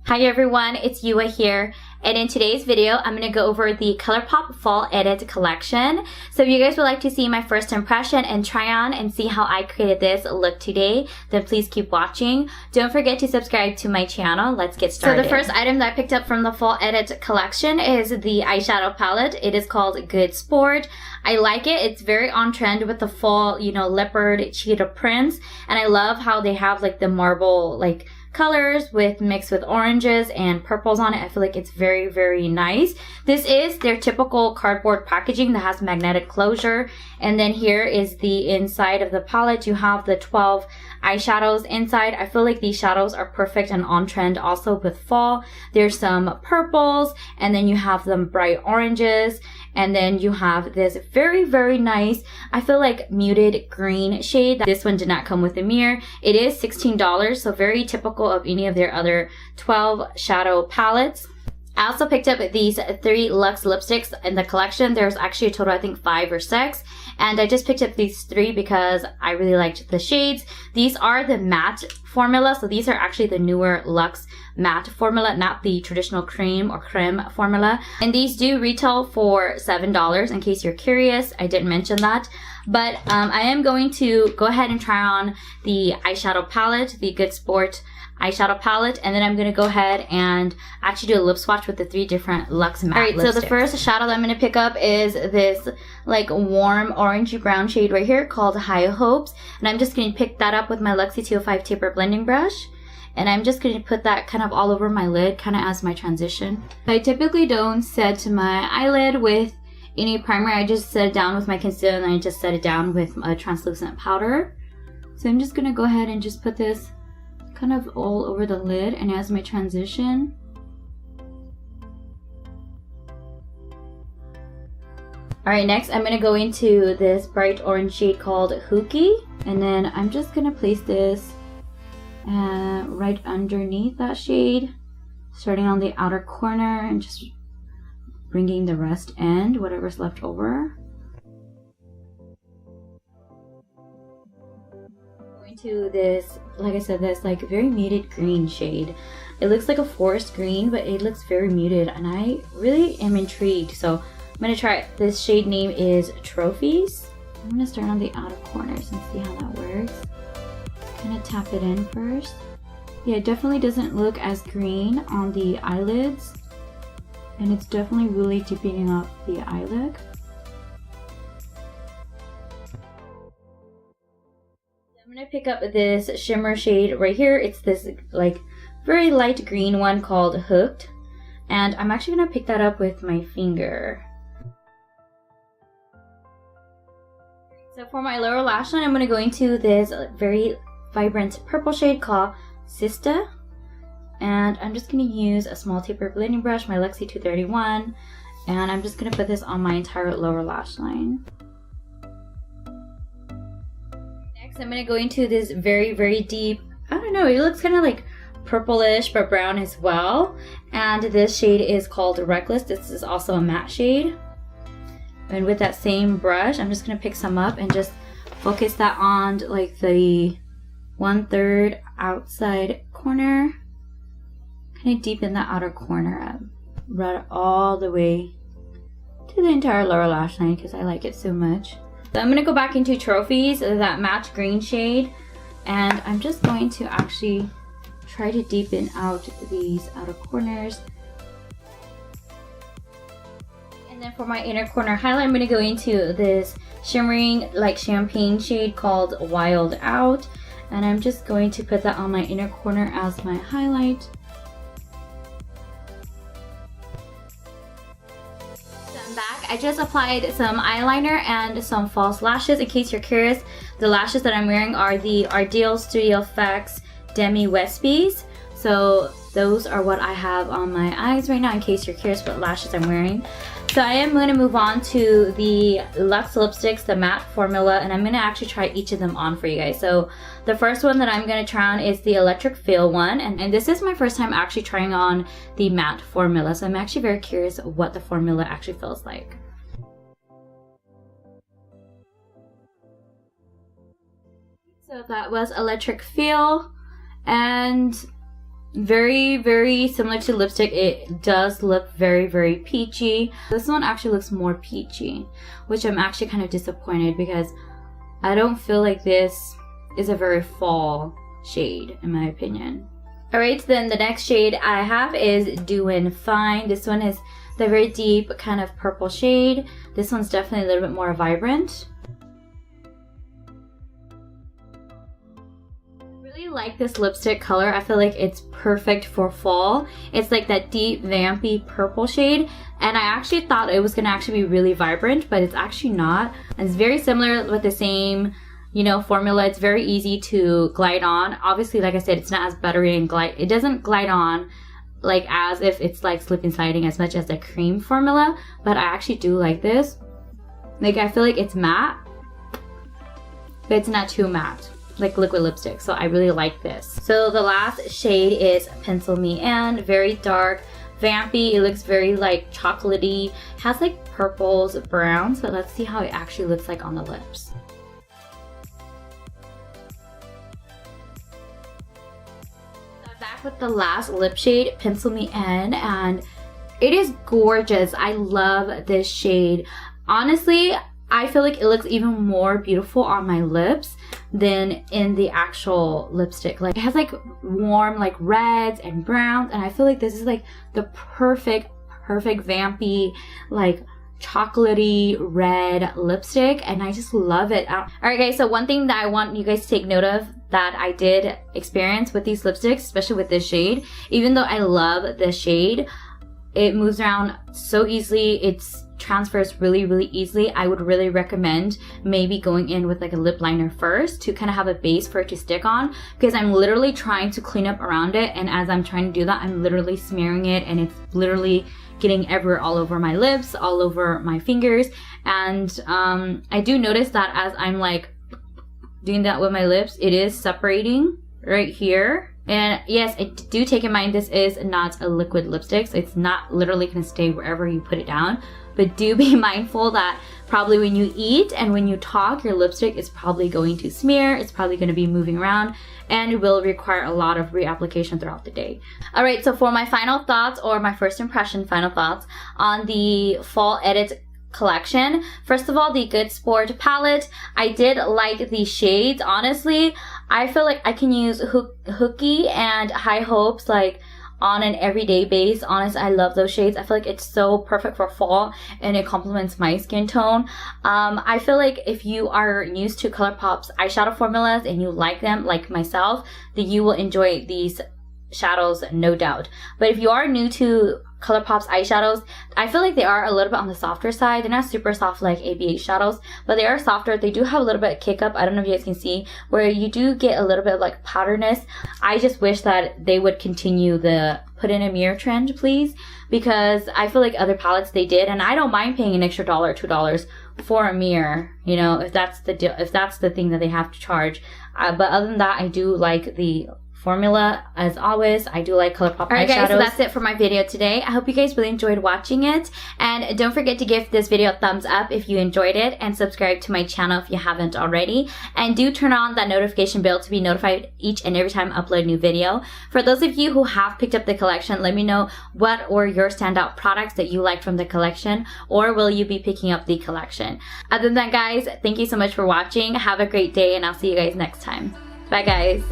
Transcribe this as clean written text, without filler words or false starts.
Hi everyone, it's Yua here, and in today's video I'm going to go over the Colourpop Fall Edit Collection. So if you guys would like to see my first impression and try on and see how I created this look today, then please keep watching. Don't forget to subscribe to my channel. Let's get started. So the first item that I picked up from the Fall Edit Collection is the eyeshadow palette. It is called Good Sport. I like it. It's very on trend with the fall, leopard cheetah prints, and I love how they have like the marble colors mixed with oranges and purples on it. I feel like it's very, very nice. This is their typical cardboard packaging that has magnetic closure. And then here is the inside of the palette. You have the 12 eyeshadows inside. I feel like these shadows are perfect and on trend also with fall. There's some purples, and then you have them bright oranges, and then you have this very, very nice, I feel like muted green shade. This one did not come with a mirror. It is $16, so very typical of any of their other 12 shadow palettes. I also picked up these 3 Luxe lipsticks in the collection. There's actually a total, I think, 5 or 6. And I just picked up these 3 because I really liked the shades. These are the matte formula. So these are actually the newer Luxe matte formula, not the traditional cream or creme formula. And these do retail for $7 in case you're curious. I didn't mention that. But I am going to go ahead and try on the eyeshadow palette, the Good Sport eyeshadow palette, and then I'm going to go ahead and actually do a lip swatch with the 3 different Luxe matte lipsticks. So the first shadow that I'm going to pick up is this warm orangey brown shade right here called High Hopes, and I'm just going to pick that up with my Luxie 205 taper blending brush, and I'm just going to put that kind of all over my lid, kind of as my transition. I typically don't set my eyelid with any primer. I just set it down with my concealer, and I just set it down with a translucent powder. So I'm just going to go ahead and just put this kind of all over the lid and as my transition. Alright, next I'm going to go into this bright orange shade called Hooky, and then I'm just going to place this right underneath that shade, starting on the outer corner and just bringing the rest in, whatever's left over. To this, like I said, this very muted green shade. It looks like a forest green, but it looks very muted, and I really am intrigued. So I'm gonna try it. This shade name is Trophies. I'm gonna start on the outer corners and see how that works. Kind of tap it in first. Yeah, it definitely doesn't look as green on the eyelids, and it's definitely really deepening up the eye look. I'm going to pick up this shimmer shade right here. It's this very light green one called Hooked, and I'm actually going to pick that up with my finger. So for my lower lash line, I'm going to go into this very vibrant purple shade called Sista, and I'm just going to use a small taper blending brush, my Luxie 231, and I'm just going to put this on my entire lower lash line. I'm going to go into this very, very deep, I don't know, it looks kind of like purplish but brown as well. And this shade is called Reckless. This is also a matte shade. And with that same brush, I'm just going to pick some up and just focus that on the 1/3 outside corner. Kind of deepen the outer corner up. Run it all the way to the entire lower lash line because I like it so much. So I'm going to go back into Trophies, that matte green shade, and I'm just going to actually try to deepen out these outer corners. And then for my inner corner highlight, I'm going to go into this shimmering champagne shade called Wild Out, and I'm just going to put that on my inner corner as my highlight. Back. I just applied some eyeliner and some false lashes. In case you're curious, the lashes that I'm wearing are the Ardell Studio Effects Demi Wispies. So those are what I have on my eyes right now, in case you're curious what lashes I'm wearing. So I am going to move on to the Luxe lipsticks, the matte formula, and I'm going to actually try each of them on for you guys. So the first one that I'm going to try on is the Electric Feel one, and this is my first time actually trying on the matte formula, so I'm actually very curious what the formula actually feels like. So that was Electric Feel, and very, very similar to lipstick. It does look very, very peachy. This one actually looks more peachy, which I'm actually kind of disappointed because I don't feel like this is a very fall shade in my opinion. Alright, so then the next shade I have is Doin Fine. This one is the very deep kind of purple shade. This one's definitely a little bit more vibrant. Like this lipstick color. I feel like it's perfect for fall. It's like that deep vampy purple shade, and I actually thought it was gonna actually be really vibrant, but it's actually not. And it's very similar with the same, you know, formula. It's very easy to glide on. Obviously, like I said, it's not as buttery and it doesn't glide on like as if it's like slipping sliding as much as the cream formula, but I actually do like this. Like I feel like it's matte, but it's not too matte like liquid lipstick, so I really like this. So the last shade is Pencil Me In. Very dark, vampy. It looks very like chocolatey. Has like purples, browns, but let's see how it actually looks like on the lips. So I'm back with the last lip shade, Pencil Me In, and it is gorgeous. I love this shade. Honestly, I feel like it looks even more beautiful on my lips than in the actual lipstick. Like it has like warm like reds and browns, and I feel like this is like the perfect vampy like chocolatey red lipstick, and I just love it. Alright guys, so one thing that I want you guys to take note of that I did experience with these lipsticks, especially with this shade, even though I love this shade, it moves around so easily. It's transfers really easily. I would really recommend maybe going in with like a lip liner first to kind of have a base for it to stick on, because I'm literally trying to clean up around it, and as I'm trying to do that, I'm literally smearing it, and it's literally getting everywhere, all over my lips, all over my fingers. And I do notice that as I'm like doing that with my lips, it is separating right here. And yes, I do take in mind this is not a liquid lipstick, so it's not literally going to stay wherever you put it down. But do be mindful that probably when you eat and when you talk, your lipstick is probably going to smear, it's probably going to be moving around, and it will require a lot of reapplication throughout the day. Alright, so for my final thoughts, or my first impression final thoughts on the Fall Edit Collection. First of all, the Good Sport palette. I did like the shades. Honestly, I feel like I can use Hooky and High Hopes like on an everyday base. Honestly, I love those shades. I feel like it's so perfect for fall, and it complements my skin tone. I feel like if you are used to Colourpop's eyeshadow formulas and you like them like myself, then you will enjoy these shadows, no doubt. But if you are new to Colourpop's eyeshadows, I feel like they are a little bit on the softer side. They're not super soft like ABH shadows, but they are softer. They do have a little bit of kick up. I don't know if you guys can see where you do get a little bit of like powderness. I just wish that they would continue the put in a mirror trend, please, because I feel like other palettes they did, and I don't mind paying an extra $1 or $2 for a mirror, you know, if that's the deal, if that's the thing that they have to charge. But other than that, I do like the formula. As always, I do like Colourpop eyeshadows. Alright guys, so that's it for my video today. I hope you guys really enjoyed watching it, and don't forget to give this video a thumbs up if you enjoyed it, and subscribe to my channel if you haven't already, and do turn on that notification bell to be notified each and every time I upload a new video. For those of you who have picked up the collection, let me know what were your standout products that you liked from the collection, or will you be picking up the collection. Other than that guys, thank you so much for watching. Have a great day, and I'll see you guys next time. Bye guys.